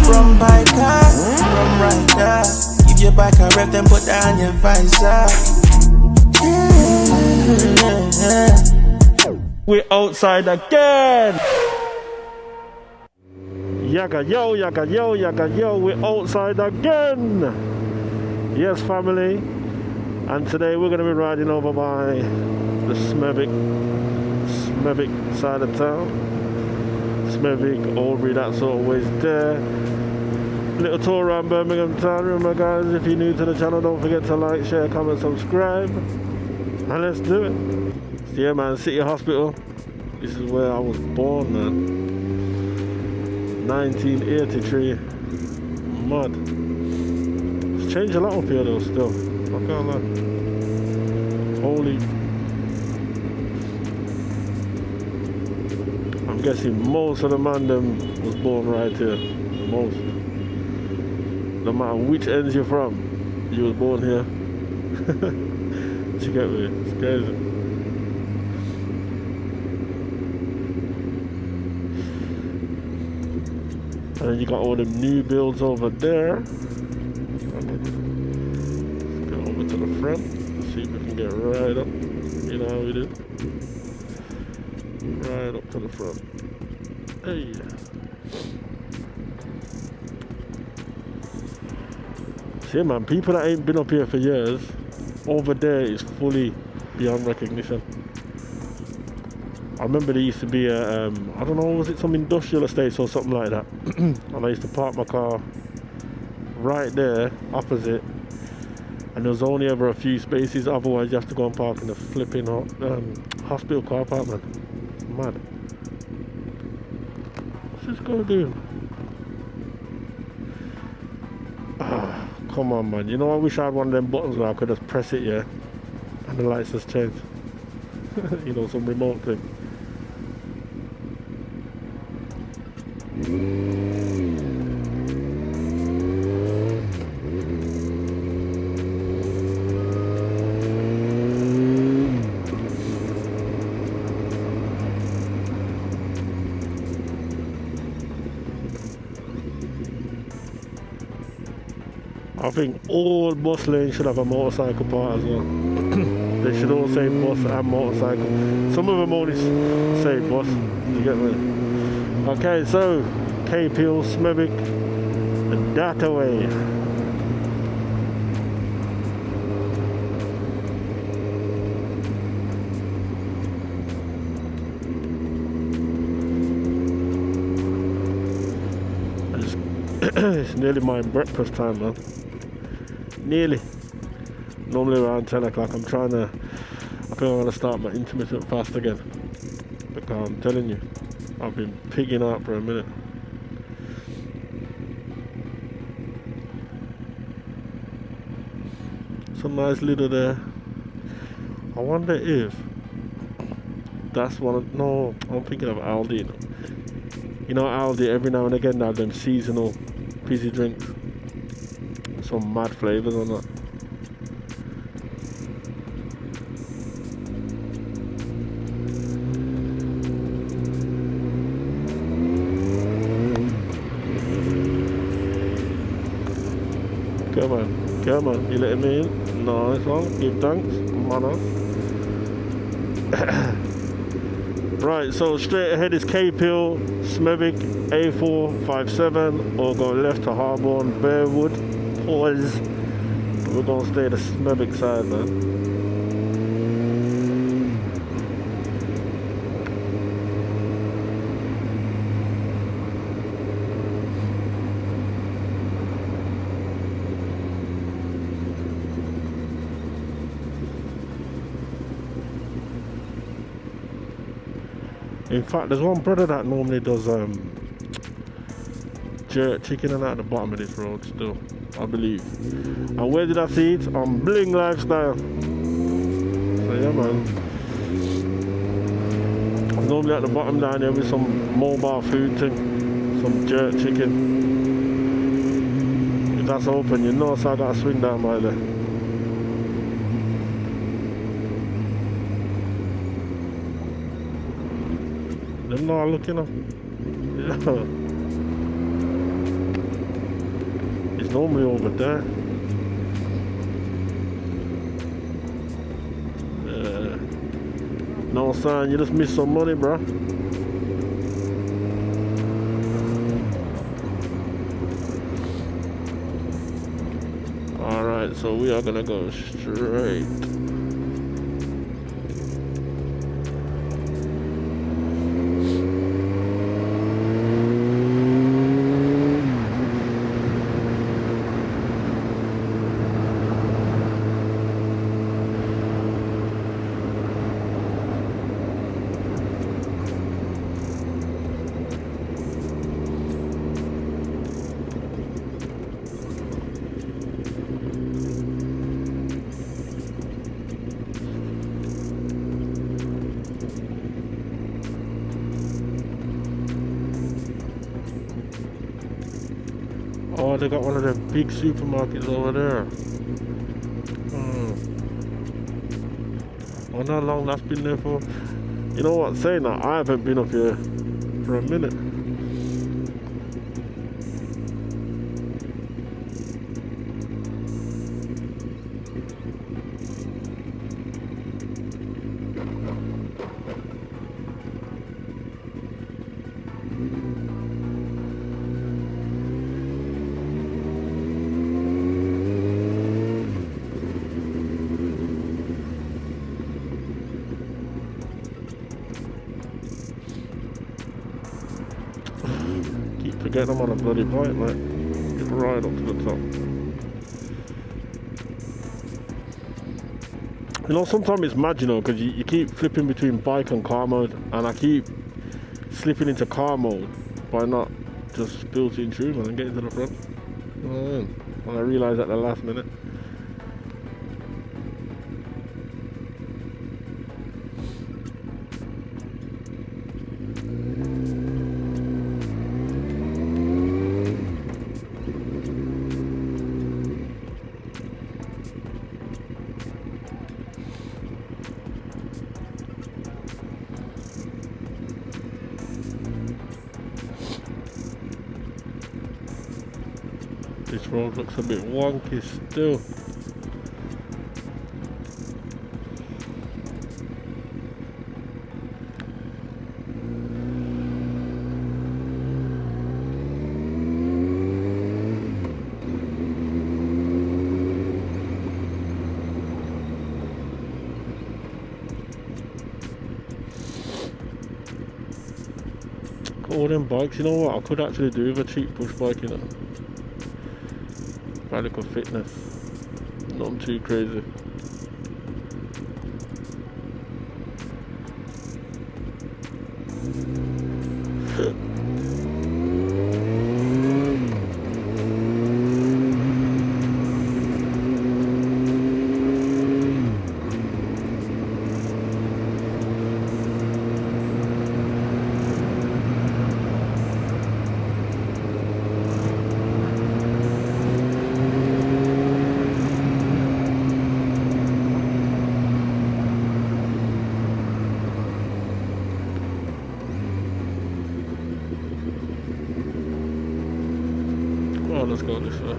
Brum biker, Brum rider. Give your back a rep, then put down your visor. Yeah. We're outside again. Yaga yo, yaga yo, yaga yo. We're outside again. Yes, family. And today we're going to be riding over by the Smethwick side of town. Smethwick, Albury, that sort of ways there. Little tour around Birmingham town. Remember, guys, if you're new to the channel, don't forget to like, share, comment, subscribe. And let's do it. So yeah, man, City Hospital. This is where I was born, man. 1983. Mad. It's changed a lot up here though, still. I can't lie. Holy. I'm guessing most of the man them was born right here. Most. No matter which ends you're from, you was born here. You get me? It's crazy. And then you got all the new builds over there. Let's go over to the front. See if we can get right up. You know how we do. Right up to the front. Hey. See, man, people that ain't been up here for years, over there is fully beyond recognition. I remember there used to be a, I don't know, was it some industrial estate or something like that? And I used to park my car right there, opposite, and there was only ever a few spaces, otherwise you have to go and park in the flipping hospital car park, man. Mad. What's this guy doing? Ah, come on, man. You know, I wish I had one of them buttons where I could just press it, yeah, and the lights just change. You know, some remote thing. I think all bus lanes should have a motorcycle part as well. They should all say bus and motorcycle. Some of them only say bus. You get me? Okay, so Cape Hill, Smethwick, and that away. It's nearly my breakfast time, man. Nearly. Normally around 10 o'clock. I think I'm going to start my intermittent fast again. Because I'm telling you, I've been pigging out for a minute. Some nice little there. I wonder if that's one of, no, I'm thinking of Aldi. You know, Aldi every now and again they have them seasonal fizzy drinks. Some mad flavours on that. Come on, you letting me in? Nice one, give thanks, manner. Right, so straight ahead is Cape Hill, Smethwick, A457, or go left to Harborne, Bearwood, Pause. We're gonna stay the Smethwick side, man. In fact, there's one brother that normally does jerk chicken and that at the bottom of this road still, I believe. And where did I see it? On Bling Lifestyle. So yeah, man. It's normally at the bottom down there with some mobile food thing, some jerk chicken. If that's open, you know, so I gotta swing down by there. They're not looking up. Yeah. normally over there. No sign, you just missed some money, bro. Alright, so we are gonna go straight. Oh, they got one of them big supermarkets over there. I wonder how long that's been there for. You know what, saying that, I haven't been up here for a minute. Forget I'm on a bloody bike, mate. Get right up to the top. You know, sometimes it's mad, you know, because you keep flipping between bike and car mode, and I keep slipping into car mode by not just filtering through, man, and getting to the front. And I realise at the last minute. This road looks a bit wonky still. All them bikes, you know what, I could actually do with a cheap push bike, you know. Radical fitness, nothing too crazy. Let's go this way.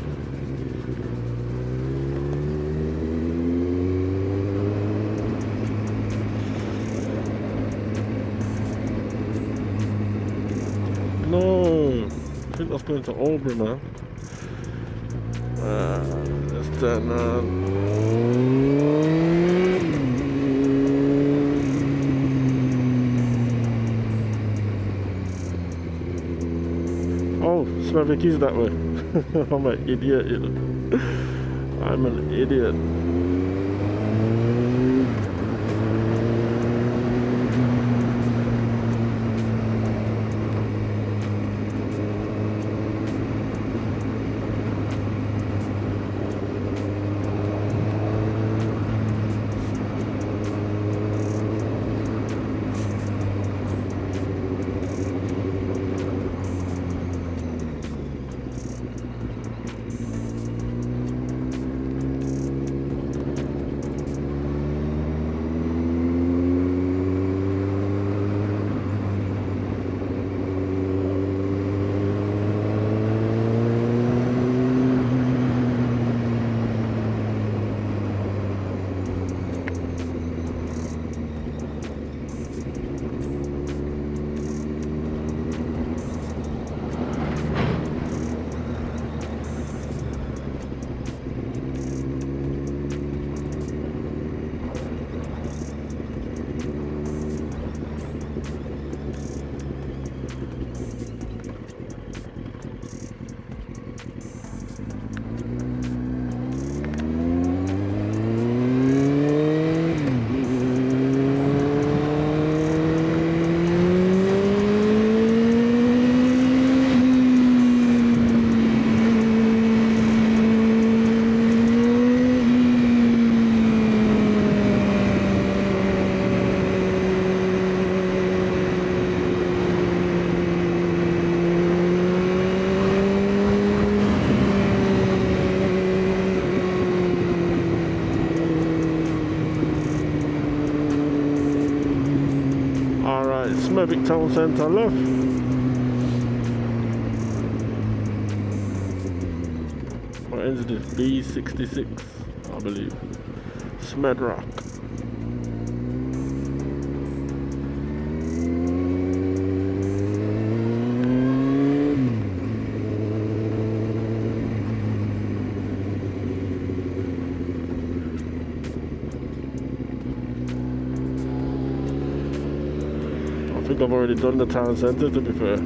No, I think that's going to Aubrey now. Let's turn on. Oh, Smethwick is that way. I'm an idiot, you know. I'm an idiot. right, Smethwick Town Centre left. What ends this? B66, I believe. Smethwick. I think I've already done the town centre, to be fair.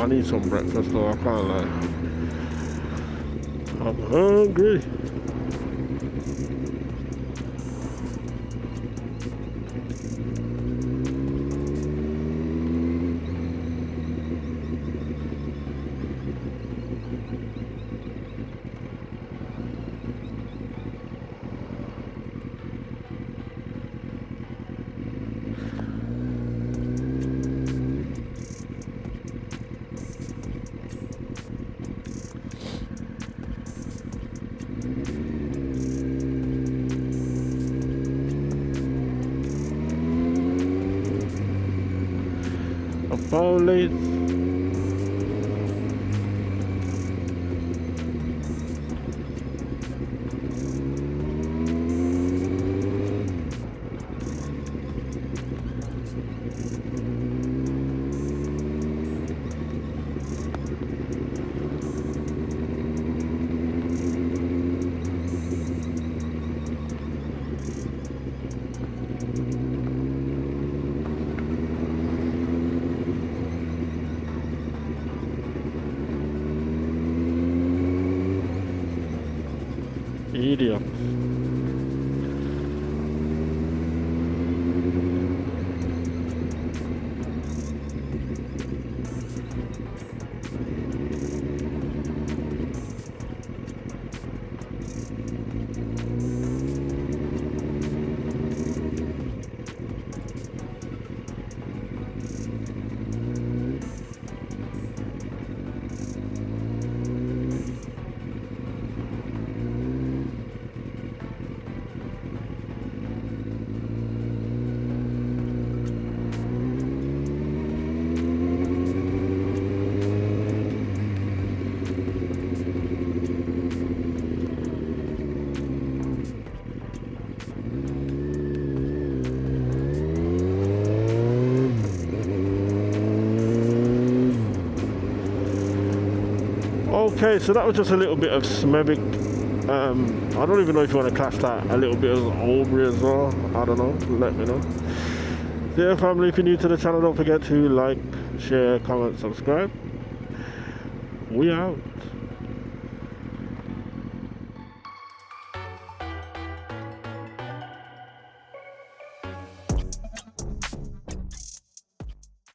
I need some breakfast though, I can't lie. I'm hungry. Late. Idiot. Okay, so that was just a little bit of Smethwick. I don't even know if you want to class that a little bit as Aubrey as well. I don't know, let me know. So yeah, family, if you're new to the channel, don't forget to like, share, comment, subscribe. We out.